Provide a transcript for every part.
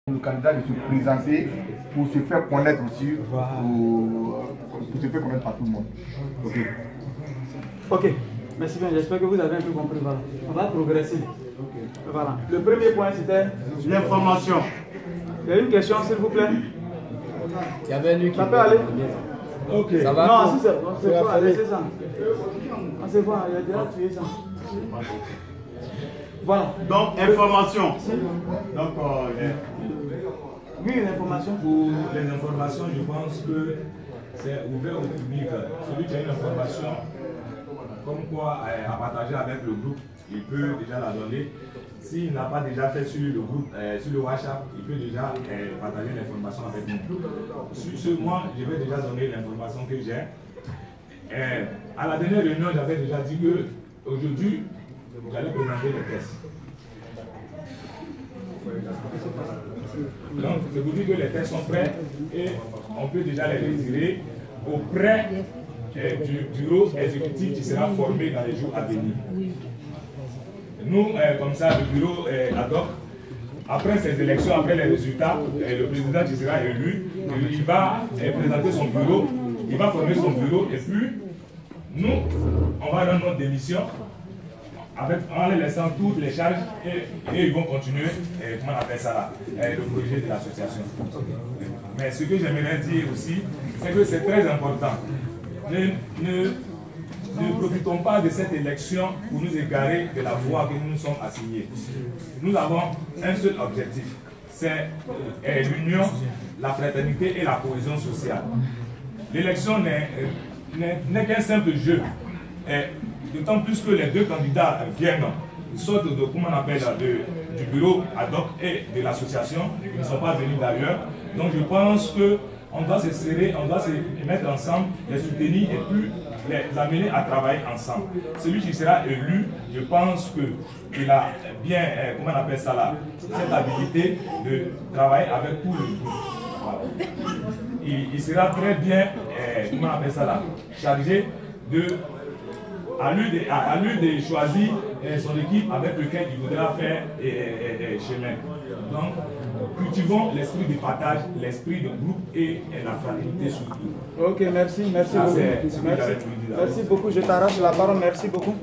Le candidat de se présenter pour se faire connaître aussi, pour se faire connaître par tout le monde. Ok. Ok, merci bien, j'espère que vous avez un peu compris. Voilà. On va progresser. Voilà. Le premier point c'était l'information. Il y a une question s'il vous plaît. Il y avait lui qui... Ça peut aller? Ok. Ça va? Non, si c'est pas, laissez ça. On se voit, il a déjà tué ça. Voilà. Donc, information. Donc, oui, l'information. Pour les informations, je pense que c'est ouvert au public. Celui qui a une information, comme quoi à partager avec le groupe, il peut déjà la donner. S'il n'a pas déjà fait sur le groupe, sur le WhatsApp, il peut déjà partager l'information avec nous. Sur ce, moi, je vais déjà donner l'information que j'ai. À la dernière réunion, j'avais déjà dit que aujourd'hui, j'allais présenter les tests. Donc, c'est pour dire que les tests sont prêts et on peut déjà les retirer auprès du bureau exécutif qui sera formé dans les jours à venir. Nous, comme ça, le bureau ad hoc, après ces élections, après les résultats, le président qui sera élu, il va présenter son bureau, il va former son bureau et puis nous, on va rendre notre démission en les laissant toutes les charges et ils vont continuer, comment on appelle ça là, le projet de l'association. Mais ce que j'aimerais dire aussi, c'est que c'est très important. Ne profitons pas de cette élection pour nous égarer de la voie que nous nous sommes assignés. Nous avons un seul objectif, c'est l'union, la fraternité et la cohésion sociale. L'élection n'est qu'un simple jeu. D'autant plus que les deux candidats viennent, ils sortent de, comment on appelle, du bureau ad hoc et de l'association, ils ne sont pas venus d'ailleurs. Donc je pense qu'on doit se serrer, on doit se mettre ensemble, les soutenir et puis les amener à travailler ensemble. Celui qui sera élu, je pense qu'il a bien, comment on appelle ça là, cette habilité de travailler avec tout le groupe. Voilà. Il sera très bien, comment on appelle ça là, chargé de... À lui de choisir son équipe avec laquelle il voudra faire chemin. Donc, cultivons l'esprit de partage, l'esprit de groupe et la fraternité surtout. Ok, merci beaucoup. Merci beaucoup, je t'arrache la parole, merci beaucoup.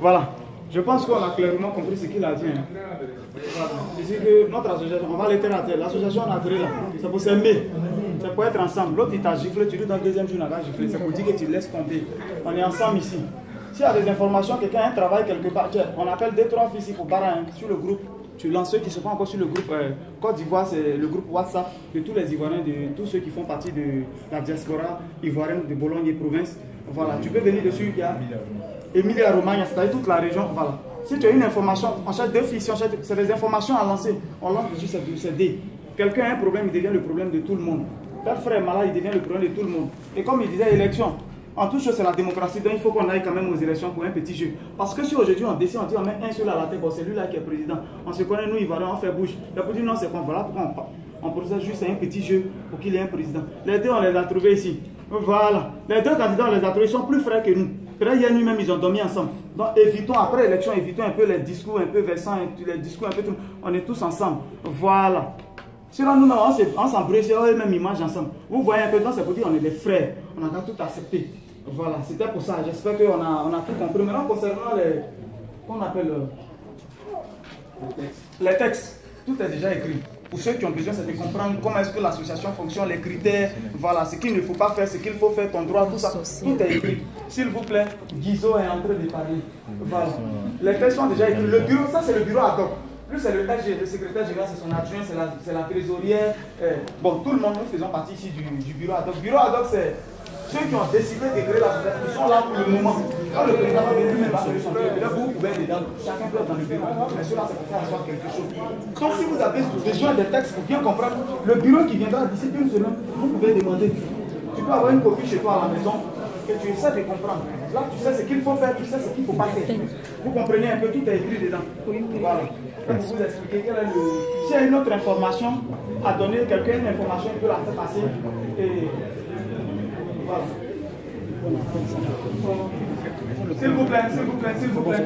Voilà, je pense qu'on a clairement compris ce qu'il a dit. Il dit que notre association, on va l'éterniser, l'association on a créé là, c'est pour s'aimer, c'est pour être ensemble. L'autre il t'a giflé, tu dis dans le deuxième jour il n'a pas giflé, c'est pour dire que tu laisses tomber. On est ensemble ici. S'il y a des informations, quelqu'un a un travail quelque part, on appelle 2-3 filles ici pour barrer sur le groupe. Tu lances ceux qui ne sont pas encore sur le groupe Côte d'Ivoire, c'est le groupe WhatsApp de tous les Ivoiriens, de tous ceux qui font partie de la diaspora ivoirienne de Bologne et province. Voilà, tu peux venir dessus, il y a Emilia Romagna, c'est-à-dire toute la région. Voilà. Si tu as une information, on cherche 2 filles, c'est des informations à lancer. On lance dessus ces dés. Quelqu'un a un problème, il devient le problème de tout le monde. Tel frère est malade, il devient le problème de tout le monde. Et comme il disait, élection. En toute chose, c'est la démocratie, donc il faut qu'on aille quand même aux élections pour un petit jeu. Parce que si aujourd'hui on décide, on dit on met un seul à la tête, bon, c'est lui là qui est président. On se connaît, nous, Ivoiriens, on fait bouche. Il faut dire non, c'est qu'on voilà pourquoi on procède juste à un petit jeu pour qu'il y ait un président. Les deux, on les a trouvés ici. Voilà. Les deux candidats, on les a trouvés, ils sont plus frais que nous. Peut-être hier nuit-même, ils ont dormi ensemble. Donc évitons, après l'élection, évitons un peu les discours un peu versants, les discours un peu tout. On est tous ensemble. Voilà. Sinon, nous, on s'embrouille, eux-mêmes, ils mangent ensemble. Vous voyez un peu, donc c'est pour dire qu'on est des frères. On a tout accepté. Voilà, c'était pour ça. J'espère qu'on a tout compris. Maintenant, concernant les... qu'on appelle... les textes, tout est déjà écrit. Pour ceux qui ont besoin, c'est de comprendre comment est-ce que l'association fonctionne, les critères, voilà, ce qu'il ne faut pas faire, ce qu'il faut faire, ton droit, tout ça. Tout est écrit. S'il vous plaît, Guizot est en train de parler. Voilà. Les textes sont déjà écrits. Le bureau, ça c'est le bureau ad hoc. Plus c'est le RG, le secrétaire général, c'est son adjoint, c'est la trésorière. Bon, tout le monde, nous faisons partie ici du bureau ad hoc. Le bureau ad hoc, c'est... ceux qui ont décidé de créer l'association, ils sont là pour le moment. Quand le président va venir lui-même sur son bureau, là vous pouvez être dedans, chacun peut être dans le bureau. Mais cela, c'est pour faire asseoir quelque chose. Donc si vous avez besoin des textes pour bien comprendre, le bureau qui viendra d'ici une semaine, vous pouvez demander. Tu peux avoir une copie chez toi à la maison et tu essaies de comprendre. Là, tu sais ce qu'il faut faire, tu sais ce qu'il ne faut pas faire. Vous comprenez un peu, tout est écrit dedans. Voilà. Pour vous expliquer quel est le... S'il y a une autre information à donner, quelqu'un une information, il peut la faire passer. Et... voilà. S'il vous plaît, s'il vous plaît, s'il vous plaît.